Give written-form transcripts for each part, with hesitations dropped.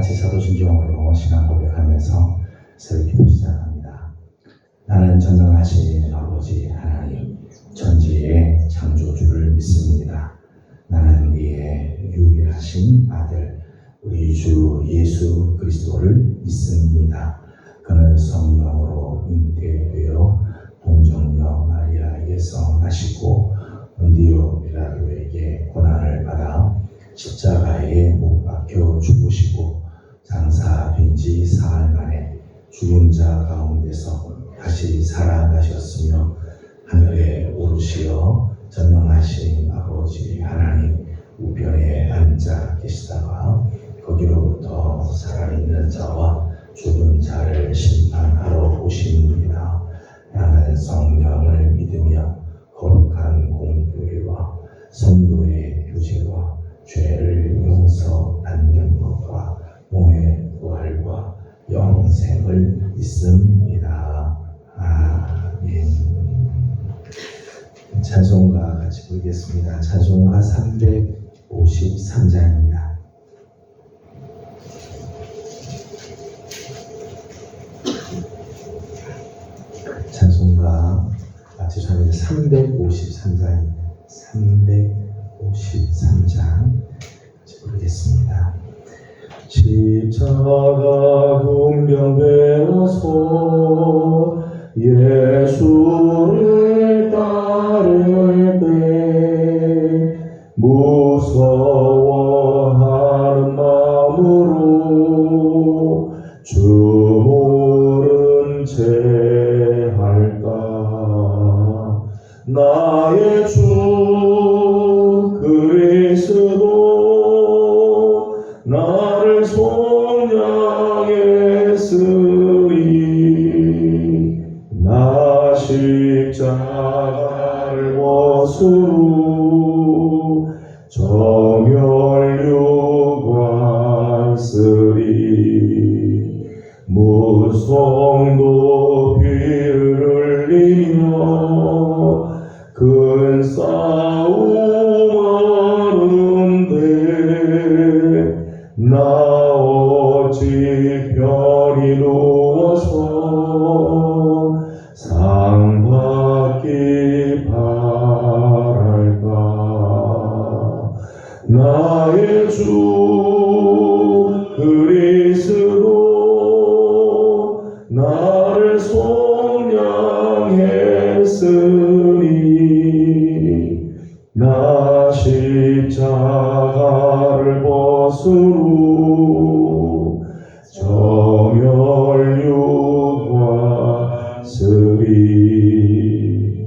같이 사도신경으로 신앙 고백하면서 새벽 기도 시작합니다. 나는 전능하신 아버지 하나님, 천지의 창조주를 믿습니다. 나는 그의 유일하신 아들, 우리 주 예수 그리스도를 믿습니다. 그는 성령으로 잉태되어 동정녀 마리아에게서 나시고 본디오 빌라도에게 고난을 받아 십자가에 못 박혀 죽으시고 장사된 지 사흘 만에 죽은 자 가운데서 다시 살아나셨으며 하늘에 오르시어 전능하신 아버지 하나님 우편에 앉아 계시다가 거기로부터 살아있는 자와 죽은 자를 심판하러 오십니다. 나는 성령을 믿으며 거룩한 공교회와 성도의 교제와 죄를 용서받는 것과 몸의 부활과 영생을 믿습니다. 아멘. 찬송가 같이 부르겠습니다. 찬송가 353장입니다. 찬송가 죄송합니다. 353장입니다. 353장 부르겠습니다. 십자가 군병되어서 예수를 따를 때 무서워하는 마음으로 주 모른 채 할까. 나의 주 그리스도 나를 속량했으니 나 십자가를 벗으로 정열유관쓰리 무성 높이를 흘리며 큰 싸움하는데 나 어찌 편히 누워서 상 받기 바랄까. 나의 주 그리스도 나를 속량했으니 나 십자가를 벗으로 정열유관쓰리.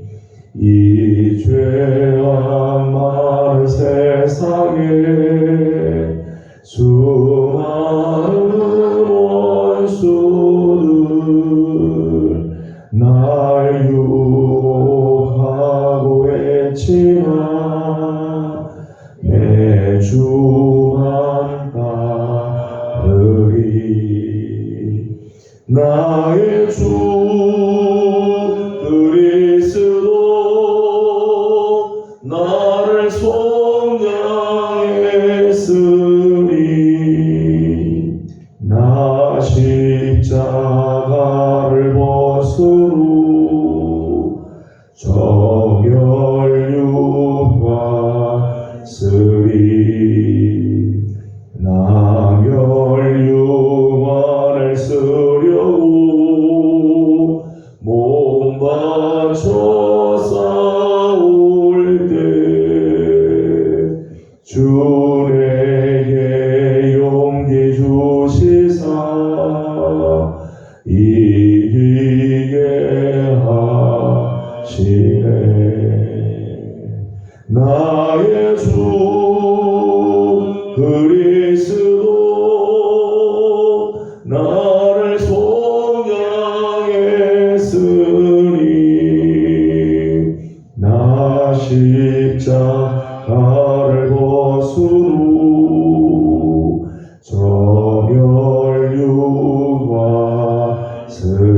이 죄악 많은 세상에 수많은 원수들 날 유혹하고 했지만 내 주만 따르리. 나의 주 그리스도 나를 속량했으니 나 십자가를 벗으로 정열유관쓰리. 나멸유관을 쓰려고 몸 바쳐 싸울 때 주 내게 용기 주시사 이기게 하시네. 나의 주 그리스도 나를 속량했으니 나 십자가를 벗으로 정열유관쓰리.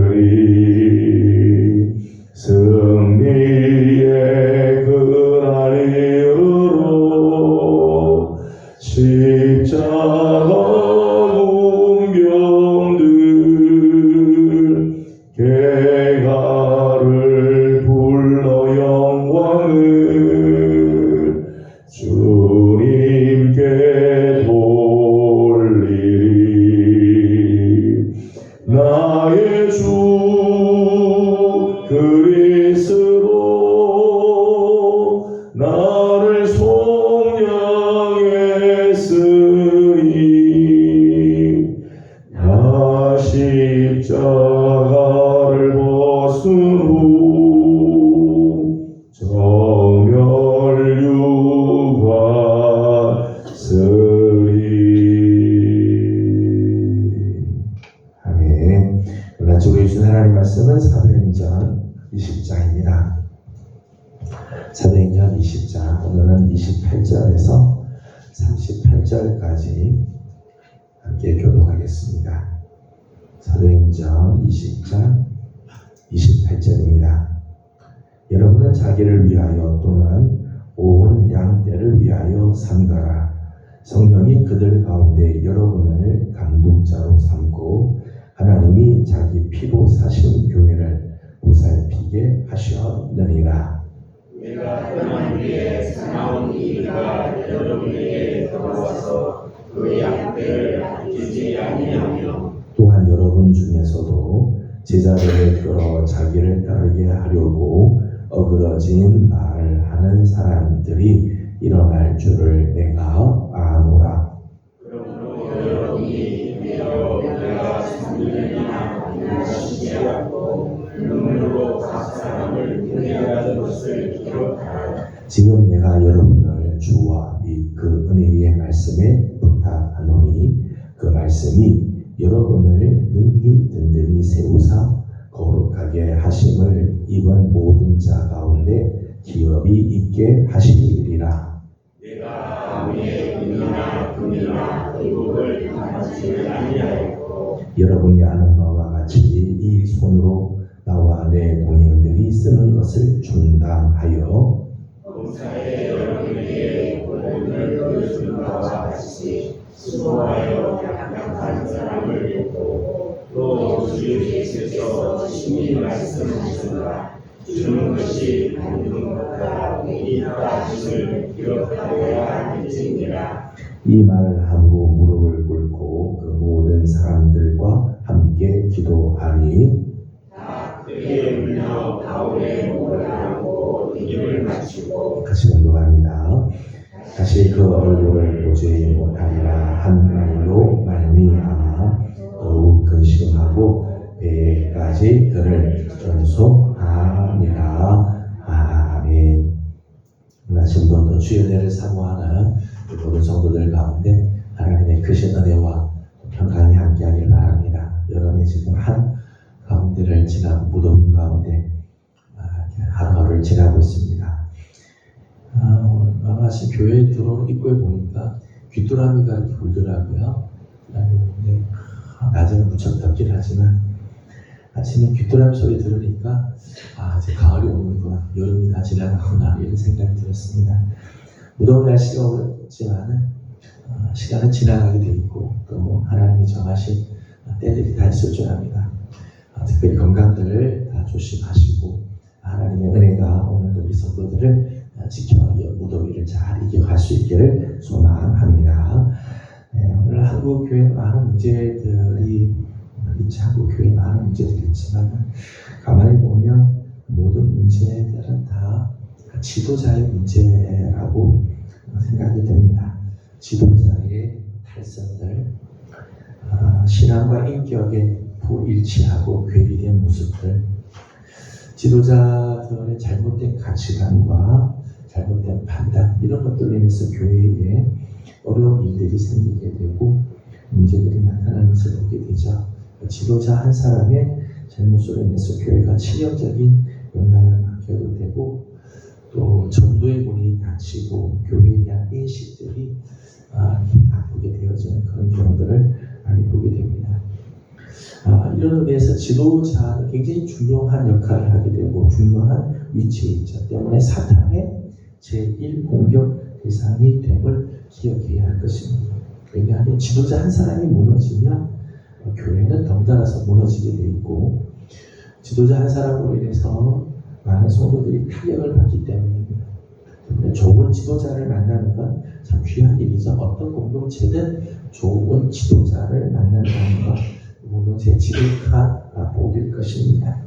주로 주신 하나님 말씀은 사도행전 20장입니다. 사도행전 20장, 오늘은 28절에서 38절까지 함께 교독하겠습니다. 사도행전 20장 28절입니다. 여러분은 자기를 위하여 또는 온 양떼를 위하여 삼가라. 성령이 그들 가운데 여러분을 감독자로 삼고 하나님이 자기 피로 사신 교회를 보살피게 하셨느니라. 내가 떠난 뒤에 사나운 이가 여러분에게 들어와서 그 양떼를 아끼지 아니하며 또한 여러분 중에서도 제자들을 끌어 자기를 따르게 하려고 어그러진 말을 하는 사람들이 일어날 줄을 내가 아노라. 그러므로 여러분이 내가 3년이나 만나시지 않고 눈물로 각 사람을 분해하는 것을 기록하라. 지금 내가 여러분을 주와 및 그 은혜의 말씀에 부탁하노니 그 말씀이 여러분을 능히 든든히 세우사 거룩하게 하심을 입은 모든 자 가운데 기업이 있게 하시리라. 내가 아무의 은이나 금이나 의복을 당하지 아니하였고 여러분이 아는 바와 같이 이 손으로 나와 내 동행들이 쓰는 것을 충당하여 봉사에 여러분에게 복음을 보여준 바와 같이 수고하여 약한 사람을 돕고 또 주 예수께서 친히 말씀하신다. 주는 것이 받는 것보다 복이 있다 하심을 기억하여야 할지니라. 이 말을 하고 무릎을 꿇고 그 모든 사람들과 함께 기도하니 다 크게 울며 바울의 목을 안고 입을 맞추고 같이 공독합니다. 다시 그 얼굴을 보지 못하리라 한 말로 말미암아 더욱 근심하고 배까지 그를 전송하니라. 아멘. 오늘 아침도 또 주의 은혜를 사모하는 모든 성도들 가운데 하나님의 크신 은혜와 평강이 함께하길 바랍니다. 여러분이 지금 한 가운데를 지나 무덤 가운데 하루하루를 지나고 있습니다. 오늘 아침 교회에 들어오는 입구에 보니까 귀뚜라미가 이렇게 울더라고요. 근데 낮에는 무척 덥긴 하지만 아침에 귀뚜라미 소리 들으니까 이제 가을이 오는구나, 여름이 다 지나가구나 이런 생각이 들었습니다. 무더운 날씨가 오지만은 시간은 지나가게 돼 있고 또 하나님이 정하신 때들이 다 있을 줄 압니다. 특별히 건강들을 다 조심하시고 하나님의 은혜가 오늘도 우리 성도들을 지켜 무더위를 잘 이겨갈 수 있기를 소망합니다. 오늘 한국 교회 많은 문제들이 있지, 한국 교회 많은 문제들이 있지만 가만히 보면 모든 문제들은 다 지도자의 문제라고 생각이 됩니다. 지도자의 탈선들, 신앙과 인격에 불일치하고 괴리된 모습들, 지도자들의 잘못된 가치관과 잘못된 판단, 이런 것들로 인해서 교회에 어려운 일들이 생기게 되고 문제들이 나타나는 것을 보게 되죠. 지도자 한 사람의 잘못으로 인해서 교회가 치명적인 영향을 받게도 되고 또 전도의 문이 닫히고 교회에 대한 인식들이 바꾸게 되어지는 그런 경우들을 많이 보게 됩니다. 이런 의미에서 지도자는 굉장히 중요한 역할을 하게 되고 중요한 위치에 있죠. 때문에 사탄의 제1공격 대상이 됨을 기억해야 할 것입니다. 왜냐하면 지도자 한 사람이 무너지면 교회는 덩달아서 무너지게 되어 있고 지도자 한 사람으로 인해서 많은 성도들이 타격을 받기 때문입니다. 때문에 좋은 지도자를 만나는 건 참 귀한 일이죠. 어떤 공동체든 좋은 지도자를 만난다는 것, 공동체의 지극한 복일 것입니다.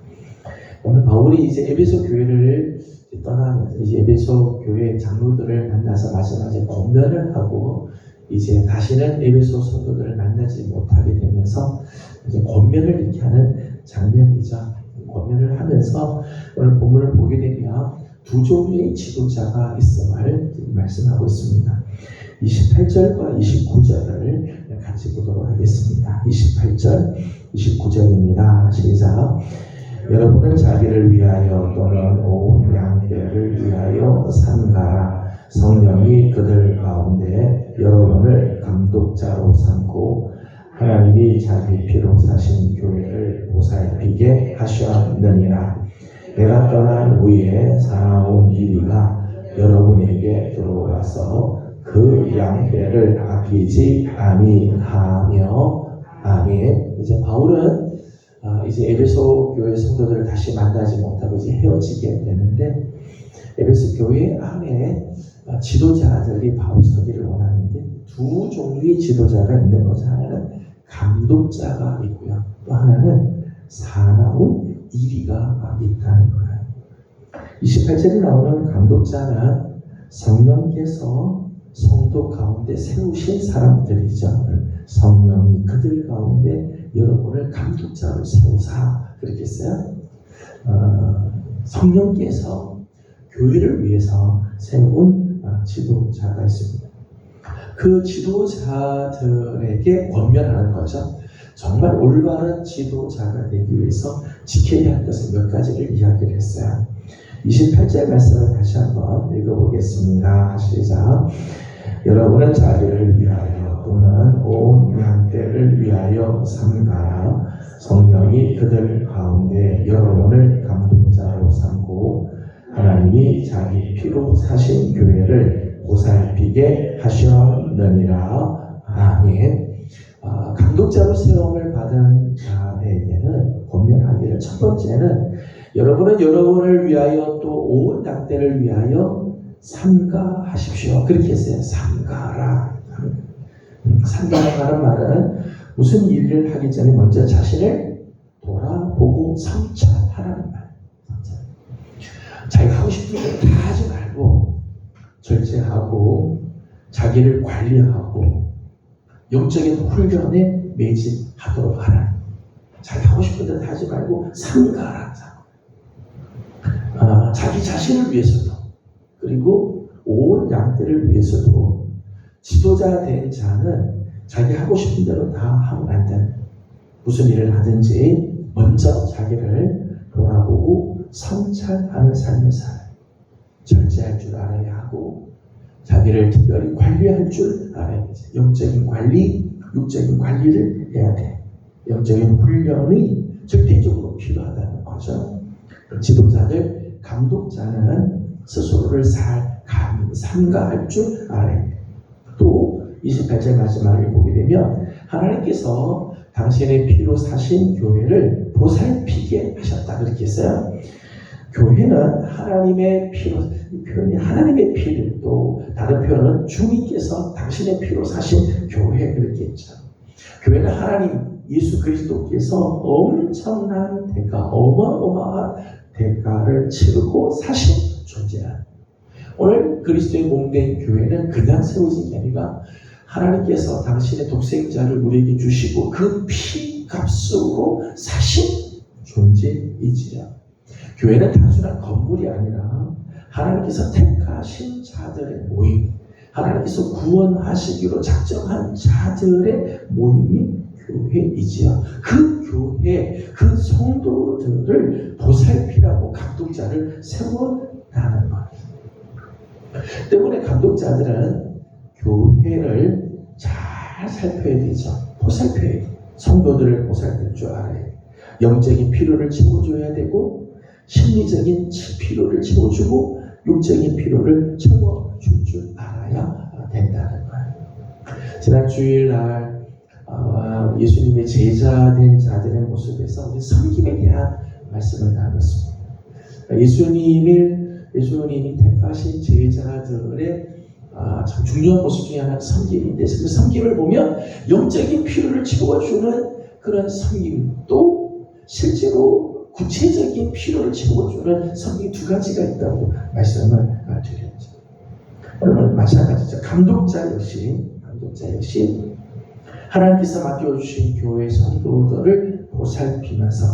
오늘 바울이 이제 에베소 교회를 떠나면서 이제 에베소 교회 장로들을 만나서 마지막에 권면을 하고 이제 다시는 에베소 성도들을 만나지 못하게 되면서 이제 권면을 이렇게 하는 장면이죠. 권면을 하면서 오늘 본문을 보게 되면 두 종류의 지도자가 있음을 말씀하고 있습니다. 28절과 29절을 같이 보도록 하겠습니다. 28절, 29절입니다. 시작. 여러분은 자기를 위하여 또는 온 양떼를 위하여 삼가라. 성령이 그들 가운데 여러분을 감독자로 삼고 하나님이 자기 피로 사신 교회를 보살피게 하셨느니라. 내가 떠난 후에 사나운 이리가 여러분에게 들어와서 그 양떼를 아끼지 아니하며. 아멘. 이제 바울은 이제 에베소 교회 성도들을 다시 만나지 못하고 이제 헤어지게 되는데, 에베소 교회 안에 지도자들이 바로 서기를 원하는데 두 종류의 지도자가 있는 거죠. 하나는 감독자가 있고요, 또 하나는 사나운 이리가 있다는 거예요. 28절에 나오는 감독자는 성령께서 성도 가운데 세우신 사람들이죠. 성령이 그들 가운데 여러분을 감독자로 세우사, 그렇게 써요. 성령께서 교회를 위해서 세운 지도자가 있습니다. 그 지도자들에게 권면하는 거죠. 정말 올바른 지도자가 되기 위해서 지켜야 할 것을 몇 가지를 이야기를 했어요. 28절 말씀을 다시 한번 읽어보겠습니다. 시작. 여러분은 자기를 위하여 또는 온 양떼를 위하여 삼가라. 성령이 그들 가운데 여러분을 감독자로 삼고 하나님이 자기 피로 사신 교회를 보살피게 하셨느니라. 아멘. 감독자로 세움을 받은 자에게는 권면하기를, 첫 번째는 여러분은 여러분을 위하여 또 온 양떼를 위하여 삼가하십시오. 그렇게 했어요. 삼가라. 삼가라는 말은 무슨 일을 하기 전에 먼저 자신을 돌아보고 성찰하라는 말. 자기가 하고 싶은 걸 다 하지 말고 절제하고 자기를 관리하고 영적인 훈련에 매진하도록 하라. 자기가 하고 싶은 대로 다 하지 말고 삼가라. 자기 자신을 위해서도, 그리고 온 양떼를 위해서도 지도자 된 자는 자기 하고 싶은 대로 다 하면 안 돼. 무슨 일을 하든지 먼저 자기를 돌아보고 성찰하는 삶을 살아요. 절제할 줄 알아야 하고 자기를 특별히 관리할 줄 알아야지. 영적인 관리, 육적인 관리를 해야 돼. 영적인 훈련이 절대적으로 필요하다는 거죠. 지도자들, 감독자는 스스로를 삼가할 줄 알아야 돼. 또 28절 마지막을 보게 되면 하나님께서 당신의 피로 사신 교회를 보살피게 하셨다, 그렇게 했어요. 교회는 하나님의 피로, 표현이 하나님의 피를, 또 다른 표현은 주님께서 당신의 피로 사신 교회, 그렇게 했죠. 교회는 하나님 예수 그리스도께서 엄청난 대가, 어마어마한 대가를 치르고 사신 존재야. 오늘 그리스도의 몸된 교회는 그냥 세워진 게 아니라 하나님께서 당신의 독생자를 우리에게 주시고 그 피값으로 사신 존재이지요. 교회는 단순한 건물이 아니라 하나님께서 택하신 자들의 모임, 하나님께서 구원하시기로 작정한 자들의 모임이 교회이지요. 그 교회, 그 성도들을 보살피라고 감독자를 세워나는 것. 때문에 감독자들은 교회를 잘 살펴야 되죠. 보살펴야 돼. 성도들을 보살필 줄 알아야 돼. 영적인 필요를 채워줘야 되고, 심리적인 필요를 채워주고, 육적인 필요를 채워줄 줄 알아야 된다는 거예요. 지난 주일날 예수님의 제자된 자들의 모습에서 우리 섬김에 대한 말씀을 나눴습니다. 예수님이 택하신 제자들의 참 중요한 모습 중에 하나가 섬김인데, 그 섬김을 보면 영적인 필요를 채워주는 그런 섬김, 또 실제로 구체적인 필요를 채워주는 섬김 두 가지가 있다고 말씀을 드렸죠. 오늘은 마찬가지죠. 감독자 역시 하나님께서 맡겨주신 교회 성도들을 보살피면서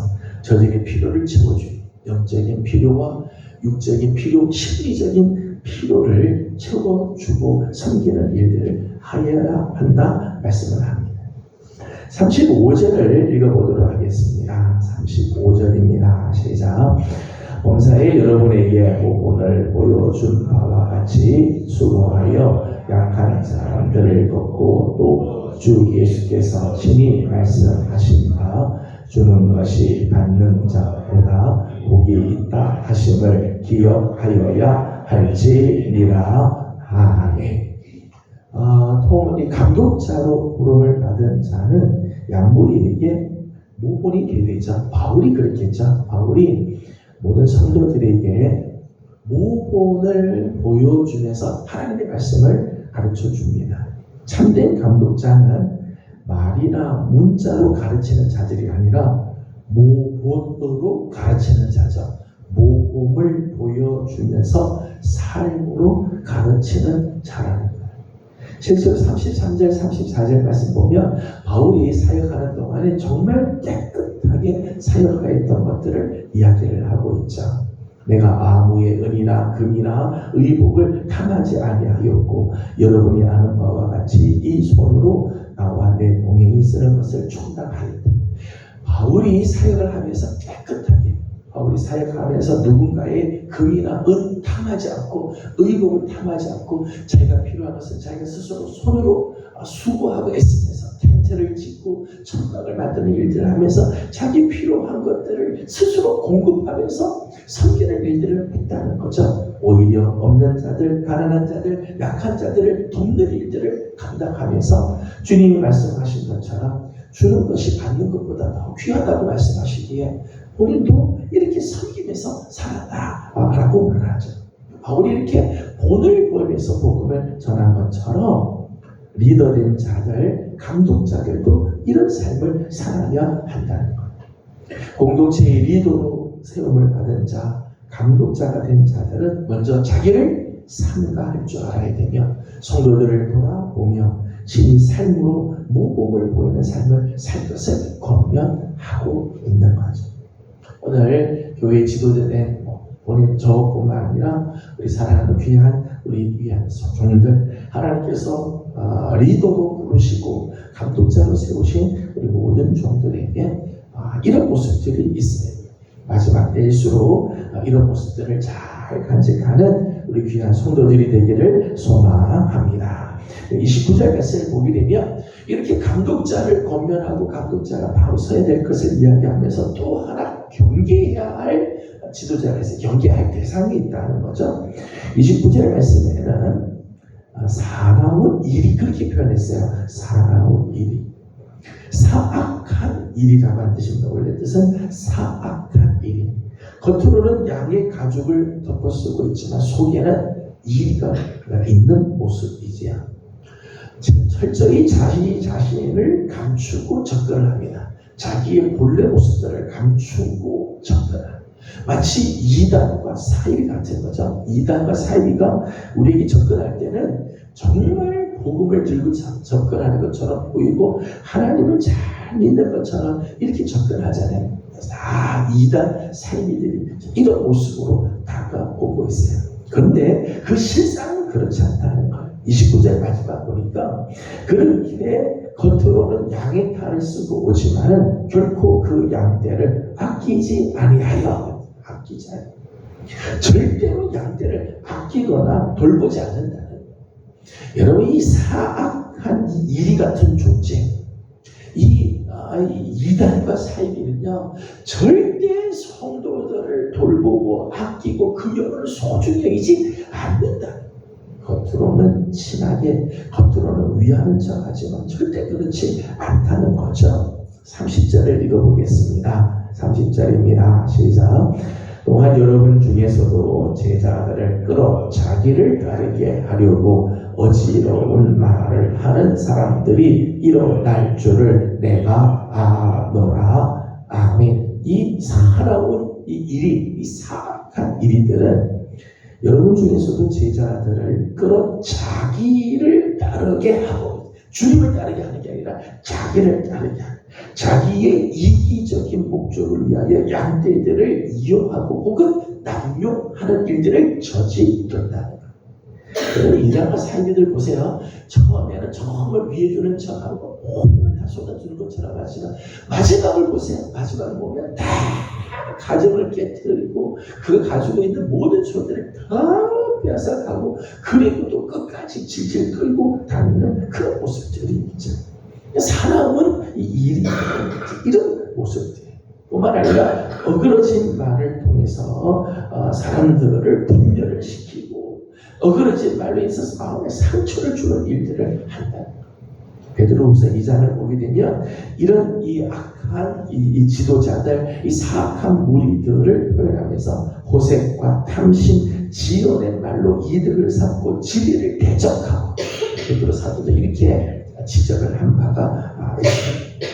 저들의 필요를 채워주는 영적인 필요와 육적인 필요, 심리적인 필요를 채워주고 섬기는 일들을 하여야 한다 말씀을 합니다. 35절을 읽어보도록 하겠습니다. 35절입니다. 시작. 범사에 여러분에게 모본을 보여준 바와 같이 수고하여 약한 사람들을 돕고 또 주 예수께서 친히 말씀하신 바 주는 것이 받는 자보다 복이 있다 하심을 기억하여야 할지니라. 아멘. 이 감독자로 부름을 받은 자는 양무리에게 모본이 되죠. 바울이 그랬겠죠. 바울이 모든 성도들에게 모본을 보여주면서 하나님의 말씀을 가르쳐 줍니다. 참된 감독자는 말이나 문자로 가르치는 자들이 아니라 모본으로 가르치는 자죠. 모범을 보여주면서 삶으로 가르치는 자라는 거예요. 실제로 33절, 34절 말씀 보면 바울이 사역하는 동안에 정말 깨끗하게 사역하였던 것들을 이야기를 하고 있죠. 내가 아무의 은이나 금이나 의복을 탐하지 아니하였고 여러분이 아는 바와 같이 이 손으로 나와 내 동행이 쓰는 것을 충당하였다. 바울이 사역을 하면서 깨끗하게, 바울이 사역하면서 누군가의 금이나 은 탐하지 않고 의복을 탐하지 않고 자기가 필요한 것은 자기가 스스로 손으로 수고하고 애쓰면서 텐트를 짓고 천막을 만드는 일들을 하면서 자기 필요한 것들을 스스로 공급하면서 섬기는 일들을 했다는 거죠. 오히려 없는 자들, 가난한 자들, 약한 자들을 돕는 일들을 감당하면서 주님이 말씀하신 것처럼 주는 것이 받는 것보다 더 귀하다고 말씀하시기에 본인도 이렇게 섬기면서 살았다라고 말하죠. 바울이 이렇게 본을 보면서 복음을 전한 것처럼 리더된 자들, 감독자들도 이런 삶을 살아야 한다는 것. 공동체의 리더로 세움을 받은 자, 감독자가 된 자들은 먼저 자기를 삼가할 줄 알아야 되며 성도들을 돌아보며 신이 삶으로 모범을 보이는 삶을 살 것을 권면하고 있는 거죠. 오늘 교회 지도자된 본인 저뿐만 아니라 우리 사랑하는 귀한 우리 귀한 종들 하나님께서 리더로 부르시고 감독자로 세우신 우리 모든 종들에게 이런 모습들이 있습니다. 마지막 때일수록 이런 모습들을 잘 간직하는 우리 귀한 성도들이 되기를 소망합니다. 29절 말씀을 보게 되면 이렇게 감독자를 권면하고 감독자가 바로 서야 될 것을 이야기하면서 또 하나 경계해야 할 지도자가 있어요. 경계할 대상이 있다는 거죠. 29절 말씀에는 사나운 일이 그렇게 표현했어요. 사나운 일이. 사악한 일이라고 한 뜻입니다. 원래 뜻은 사악한 일이. 겉으로는 양의 가죽을 덮어쓰고 있지만 속에는 이리가 있는 모습이지요. 철저히 자신이 자신을 감추고 접근을 합니다. 자기의 본래 모습들을 감추고 접근을. 마치 이단과 사이비 같은 거죠. 이단과 사이비가 우리에게 접근할 때는 정말 복음을 들고 접근하는 것처럼 보이고 하나님을 잘 믿는 것처럼 이렇게 접근하잖아요. 다 이단 사이비들이 이런 모습으로 다가오고 있어요. 그런데 그 실상은 그렇지 않다는 거예요. 29절 마지막 보니까 그렇게 겉으로는 양의 탈을 쓰고 오지만은 결코 그 양떼를 아끼지 아니하여. 아끼지 않아요. 절대로 양떼를 아끼거나 돌보지 않는다는. 여러분 이 사악한 이리 같은 존재, 이 이단과 사이비는요 절대 성도들을 돌보고 아끼고 그 영혼을 소중히 여기지 않는다. 겉으로는 친하게, 겉으로는 위하는 척하지만 절대 그렇지 않다는 거죠. 30절을 읽어보겠습니다. 30절입니다. 시작. 또한 여러분 중에서도 제자들을 끌어 자기를 따르게 하려고 어지러운 말을 하는 사람들이 일어날 줄을 내가 아노라. 아멘. 이 사나운 이 일이, 이 사악한 일들은 여러분 중에서도 제자들을 끌어 자기를 따르게 하고, 주님을 따르게 하는 게 아니라 자기를 따르게 하는, 자기의 이기적인 목적을 위하여 양떼들을 이용하고 혹은 남용하는 일들을 저지른다는 것. 여러분 이장과 사이비들 보세요. 처음에는 정말 위해주는 척하고 온몸을 다 쏟아주는 것처럼 하지만 마지막을 보세요. 마지막을 보면 다 가정을 깨뜨리고 그 가지고 있는 모든 것들을 다 빼앗아가고 그리고 또 끝까지 질질 끌고 다니는 그런 모습들이 있죠. 사나운 일이 이런 모습들 뿐만 아니라 어그러진 말을 통해서 사람들을 분열을 시키고 어그러진 말로 있어서 마음에 상처를 주는 일들을 한다. 베드로후서 2장을 보게 되면 이런 이 악한 이 지도자들, 이 사악한 무리들을 표현하면서 호색과 탐심, 지어낸 말로 이득을 삼고 진리를 대적하고 베드로 사도도 이렇게 지적을 한 바가 있습니다.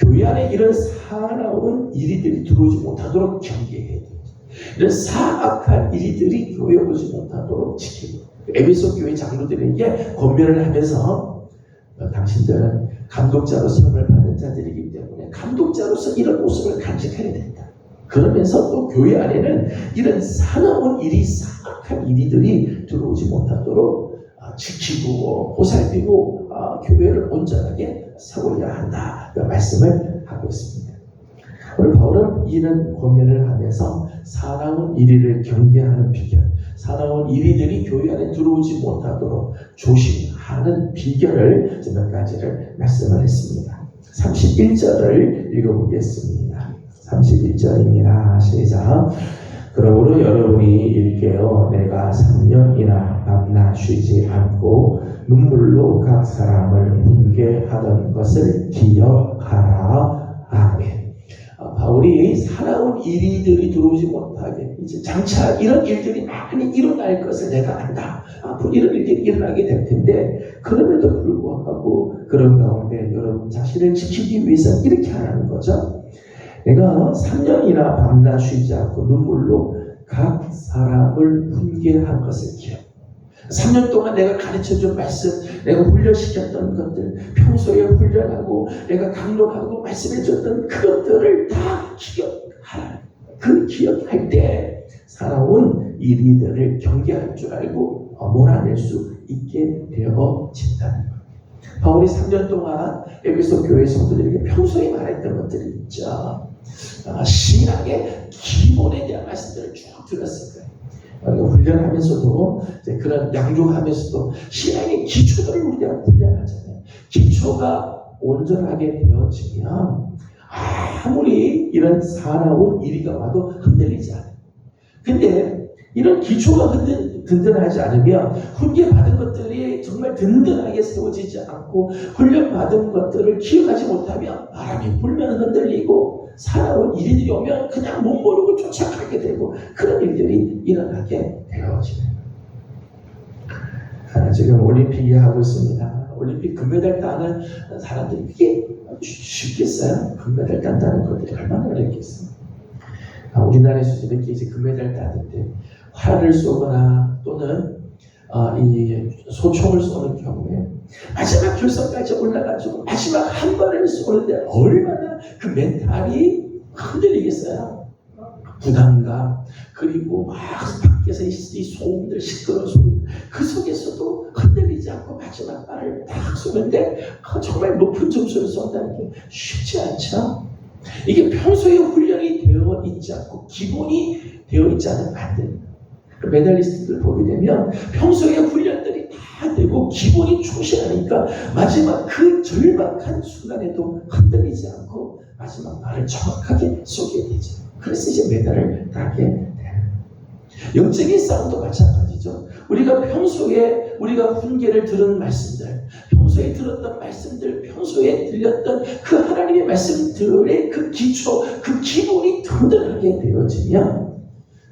교회 안에 이런 사나운 일들이 들어오지 못하도록 경계해야 됩니다. 이런 사악한 일들이 교회에 오지 못하도록 지키고 에베소 교회 장로들에게 권면을 하면서 당신들은 감독자로 시험을 받은 자들이기 때문에 감독자로서 이런 모습을 간직해야 된다. 그러면서 또 교회 안에는 이런 사나운 일이 사악한 일들이 들어오지 못하도록 지키고 보살피고 교회를 온전하게 세워야 한다. 그 말씀을 하고 있습니다. 오늘 바울은 이런 권면을 하면서 사나운 일을 경계하는 비결, 사나운 일들이 교회 안에 들어오지 못하도록 조심하는 비결을 몇 가지를 말씀을 했습니다. 31절을 읽어보겠습니다. 31절입니다. 시작. 그러므로 여러분이 일깨어 내가 3년이나 밤낮 쉬지 않고 눈물로 각 사람을 훈계하던 것을 기억하라. 아멘. 바울이 사나운 일들이 들어오지 못하게 이제 장차 이런 일들이 많이 일어날 것을 내가 안다. 앞으로 이런 일들이 일어나게 될 텐데 그럼에도 불구하고 그런 가운데 여러분 자신을 지키기 위해서 이렇게 하라는 거죠. 내가 3년이나 밤낮 쉬지 않고 눈물로 각 사람을 훈계한 것을 기억. 3년 동안 내가 가르쳐준 말씀, 내가 훈련시켰던 것들, 평소에 훈련하고 내가 강론하고 말씀해줬던 그것들을 다 기억하라. 그 기억할 때 살아온 일들을 경계할 줄 알고 몰아낼 수 있게 되어진다는 것. 바울이 3년 동안 에베소 교회 성도들에게 평소에 말했던 것들이 있죠. 신앙의 기본에 대한 말씀들을 쭉 들었을 거예요. 훈련하면서도 그런 양육하면서도 신앙의 기초들을 우리가 훈련하잖아요. 기초가 온전하게 되어지면 아무리 이런 사나운 일이가 와도 흔들리지 않아요. 근데 이런 기초가 든든하지 않으면 훈계받은 것들이 정말 든든하게 세워지지 않고 훈련받은 것들을 기억하지 못하면 바람이 불면 흔들리고 사나운 일들이 오면 그냥 못 모르고 쫓아가게 되고 그런 일들이 일어나게 되어지는 거예요. 지금 올림픽이 하고 있습니다. 올림픽 금메달 따는 사람들이 이게 쉽겠어요? 금메달 딴다는 것들이 얼마나 어렵겠어요? 우리나라에서 이렇게 이제 금메달 따는데 활을 쏘거나 또는 이 소총을 쏘는 경우에 마지막 결선까지 올라가지고 마지막 한 발을 쏘는데 얼마나 그 멘탈이 흔들리겠어요. 부담감 그리고 막 밖에서 이 소음들 시끄러운 소음 그 속에서도 흔들리지 않고 마지막 발을 딱 쏘는데 정말 높은 점수를 쏜다는 게 쉽지 않죠. 이게 평소에 훈련이 되어 있지 않고 기본이 되어 있지 않으면 안 됩니다. 메달리스트들 보게 되면 평소에 훈련들이 다 되고 기본이 충실하니까 마지막 그 절박한 순간에도 흔들리지 않고 마지막 발을 정확하게 쏘게 되죠. 그래서 이제 메달을 따게 돼요. 영적인 싸움도 마찬가지죠. 우리가 평소에 우리가 훈계를 들은 말씀들, 평소에 들었던 말씀들, 평소에 들렸던 그 하나님의 말씀들의 그 기초, 그 기본이 든든하게 되어지면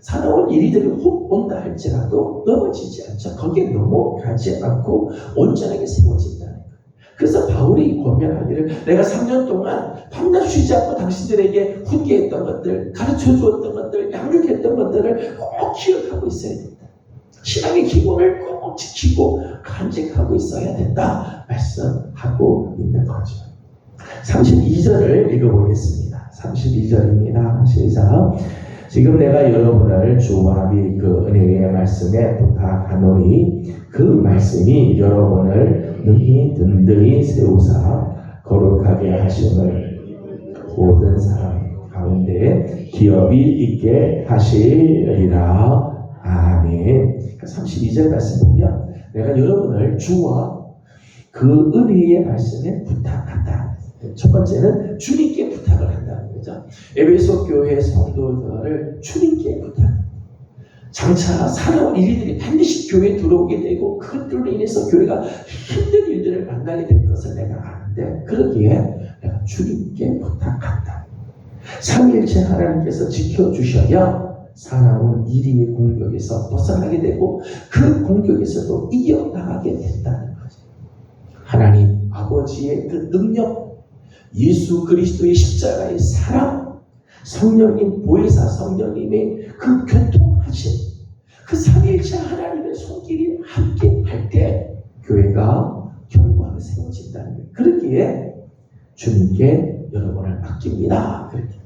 사나운 일들이 혹 온다 할지라도 넘어지지 않죠. 거기에 넘어가지 않고 온전하게 세워진다는 거예요. 그래서 바울이 권면하기를 내가 3년 동안 밤낮 쉬지 않고 당신들에게 훈계했던 것들, 가르쳐 주었던 것들, 양육했던 것들을 꼭 기억하고 있어야 된다. 신앙의 기본을 꼭 지키고 간직하고 있어야 된다. 말씀하고 있는 거죠. 32절을 읽어보겠습니다. 32절입니다. 시작. 지금 내가 여러분을 주와 그 은혜의 말씀에 부탁하노니 그 말씀이 여러분을 능히 든든히 세우사 거룩하게 하심을 모든 사람 가운데 기업이 있게 하시리라. 아멘. 32절 말씀 보면 내가 여러분을 주와 그 은혜의 말씀에 부탁한다. 첫 번째는 주님께 부탁을 한다는 거죠. 에베소 교회 성도들을 주님께 부탁합니다. 장차 살아온 일들이 반드시 교회에 들어오게 되고 그것들로 인해서 교회가 힘든 일들을 만나게 될 것을 내가 아는데 그러기에 내가 주님께 부탁한다. 삼위일체 하나님께서 지켜주셔야 살아온 이리의 공격에서 벗어나게 되고 그 공격에서도 이겨나가게 된다는 거죠. 하나님 아버지의 그 능력, 예수 그리스도의 십자가의 사랑, 성령님 보혜사 성령님의 그 교통하심, 그 삼위일체 하나님의 손길이 함께 할 때 교회가 견고하게 세워진다는 거예요. 그러기에 주님께 여러분을 맡깁니다. 그렇게.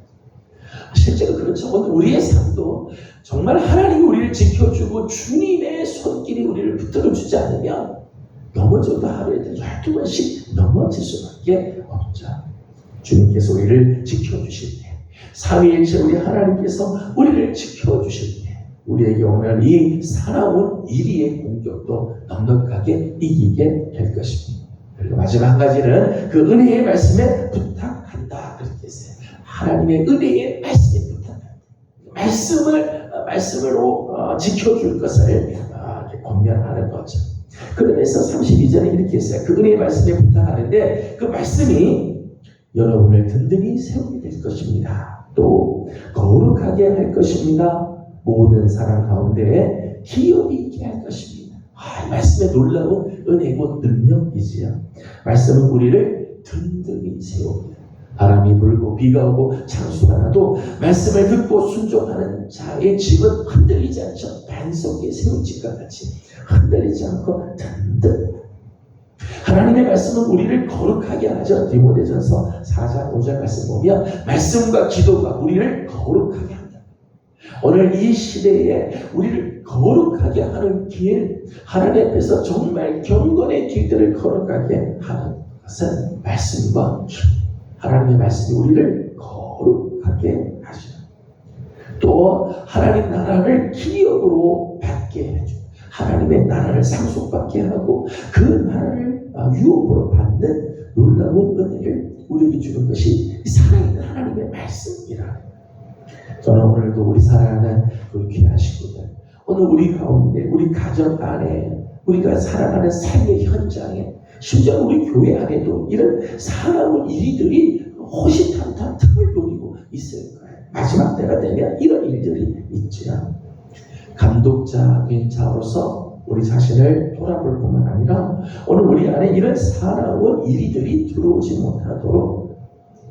실제로 그렇죠. 오늘 우리의 삶도 정말 하나님이 우리를 지켜주고 주님의 손길이 우리를 붙들어주지 않으면 넘어져도 하루에 12번씩 넘어질 수밖에 없죠. 주님께서 우리를 지켜주실 때, 삼위일체 우리 하나님께서 우리를 지켜주실 때 우리에게 오늘 이 살아온 이리의 공격도 넉넉하게 이기게 될 것입니다. 그리고 마지막 한 가지는 그 은혜의 말씀에 부탁한다. 그렇게 했어요. 하나님의 은혜의 말씀에 부탁한다. 말씀으로 지켜줄 것을 이렇게 권면하는 거죠. 그러면서 32절에 이렇게 했어요. 그 은혜의 말씀에 부탁하는데 그 말씀이 여러분을 든든히 세우게 될 것입니다. 또 거룩하게 할 것입니다. 모든 사람 가운데 기업이 있게 할 것입니다. 이 말씀의 놀라운 은혜고 능력이지요. 말씀은 우리를 든든히 세웁니다. 바람이 불고 비가 오고 창수가 나도 말씀을 듣고 순종하는 자의 집은 흔들리지 않죠. 반석에 세운 집과 같이 흔들리지 않고 든든. 하나님의 말씀은 우리를 거룩하게 하죠. 디모데전서 4장 5절 말씀 보면 말씀과 기도가 우리를 거룩하게 한다. 오늘 이 시대에 우리를 거룩하게 하는 길, 하나님 앞에서 정말 경건의 길들을 거룩하게 하는 것은 말씀과 기도. 하나님의 말씀이 우리를 거룩하게 하시죠. 또 하나님 나라를 기업으로 받게 해줘. 하나님의 나라를 상속받게 하고 그 나라를 유업으로 받는 놀라운 은혜를 우리에게 주는 것이 살아있는 하나님의 말씀이라. 저는 오늘도 우리 사랑하는 우리 귀한 식구들, 오늘 우리 가운데 우리 가정 안에 우리가 살아가는 삶의 현장에 심지어 우리 교회 안에도 이런 살아온 일들이 호시탐탐 틈을 노리고 있을 거예요. 마지막 때가 되면 이런 일들이 있죠. 감독자인 자로서 우리 자신을 돌아볼 뿐만 아니라 오늘 우리 안에 이런 살아온 일들이 들어오지 못하도록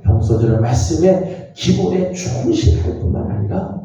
평소대로 말씀의 기본에 충실할 뿐만 아니라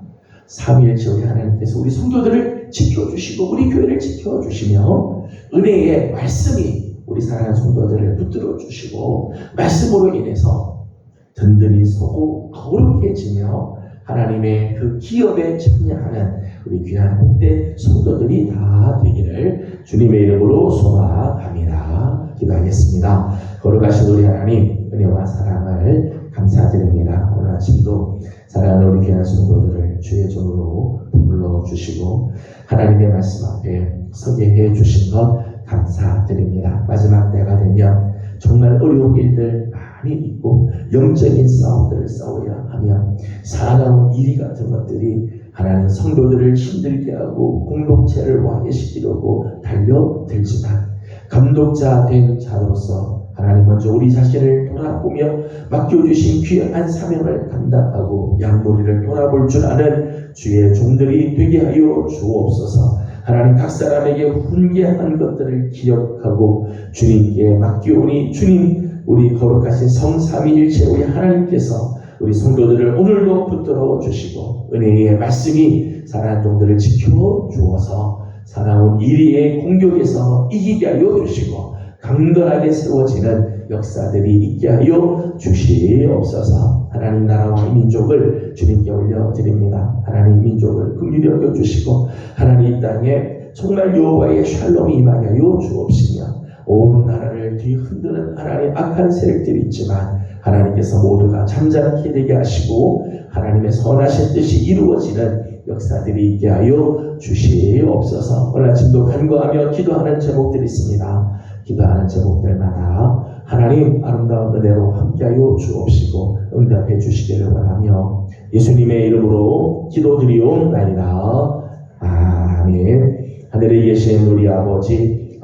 삼위일체 우리 하나님께서 우리 성도들을 지켜주시고 우리 교회를 지켜주시며 은혜의 말씀이 우리 사랑하는 성도들을 붙들어 주시고 말씀으로 인해서 든든히 서고 거룩해지며 하나님의 그 기업에 참여하는 우리 귀한 복된 성도들이 다 되기를 주님의 이름으로 소망합니다. 기도하겠습니다. 거룩하신 우리 하나님 은혜와 사랑을 감사드립니다. 오늘 아침도 사랑하는 우리 귀한 성도들을 주의 종으로 불러주시고 하나님의 말씀 앞에 서게 해주신 것 감사드립니다. 마지막 때가 되면 정말 어려운 일들 많이 있고 영적인 싸움들을 싸워야 하며 살아가는 일이 같은 것들이 하나님 성도들을 힘들게 하고 공동체를 와해시키려고 달려들지만 감독자 된 자로서 하나님 먼저 우리 자신을 돌아보며 맡겨주신 귀한 사명을 감당하고 양머리를 돌아볼 줄 아는 주의 종들이 되게 하여 주옵소서. 하나님 각 사람에게 훈계한 것들을 기억하고 주님께 맡기오니 주님 우리 거룩하신 성삼위일체 우리 하나님께서 우리 성도들을 오늘도 붙들어 주시고 은혜의 말씀이 사랑하는 종들을 지켜 주어서 살아온 이리의 공격에서 이기게 하여 주시고 강건하게 세워지는 역사들이 있게 하여 주시옵소서. 하나님 나라와 이 민족을 주님께 올려드립니다. 하나님 민족을 긍휼히 여겨주시고 하나님 이 땅에 정말 여호와의 샬롬이 임하여 주옵시며 온 나라를 뒤흔드는 하나님의 악한 세력들이 있지만 하나님께서 모두가 잠잠케 되게 하시고 하나님의 선하신 뜻이 이루어지는 역사들이 있게 하여 주시옵소서. 오늘 아침도 간구하며 기도하는 제목들이 있습니다. 기도하는 제목들마다 하나님 아름다운 은혜로 함께하여 주옵시고 응답해 주시기를 원하며 예수님의 이름으로 기도드리옵나이다. 아멘. 하늘에 계신 우리 아버지의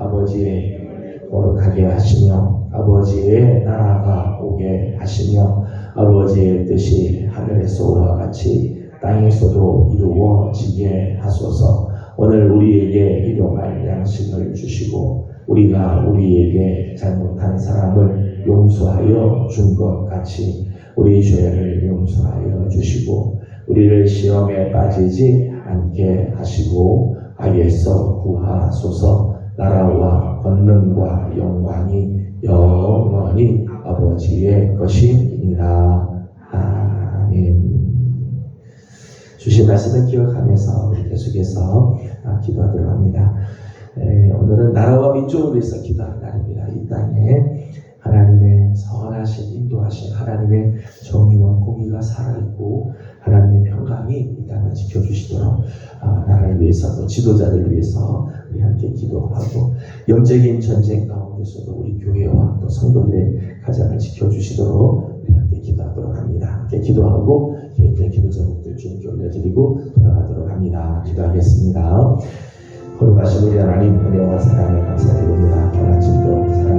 거룩하게 하시며 아버지의 나라가 오게 하시며 아버지의 뜻이 하늘에서와 같이 땅에서도 이루어지게 하소서. 오늘 우리에게 일용할 양식을 주시고 우리가 우리에게 잘못한 사람을 용서하여 준 것 같이 우리 죄를 용서하여 주시고 우리를 시험에 빠지지 않게 하시고 악에서 구하소서. 나라와 권능과 영광이 영원히 아버지의 것입니다. 아멘. 주신 말씀을 기억하면서 우리 계속해서 기도하도록 합니다. 오늘은 나라와 민족을 위해서 기도하는 날입니다. 이 땅에 하나님의 선하신 인도하신 하나님의 정의와 공의가 살아있고 하나님의 평강이 이 땅을 지켜주시도록 나라를 위해서 또 지도자를 위해서 우리 함께 기도하고 영적인 전쟁 가운데서도 우리 교회와 또 성도들의 가장을 지켜주시도록 우리 함께 기도하도록 합니다. 함께 기도하고 개인의 기도 제목들 주님께 올려드리고 돌아가도록 합니다. 기도하겠습니다. 거룩하신 우리 하나님 은혜와 사랑을 감사드립니다. 오늘 아침도 사랑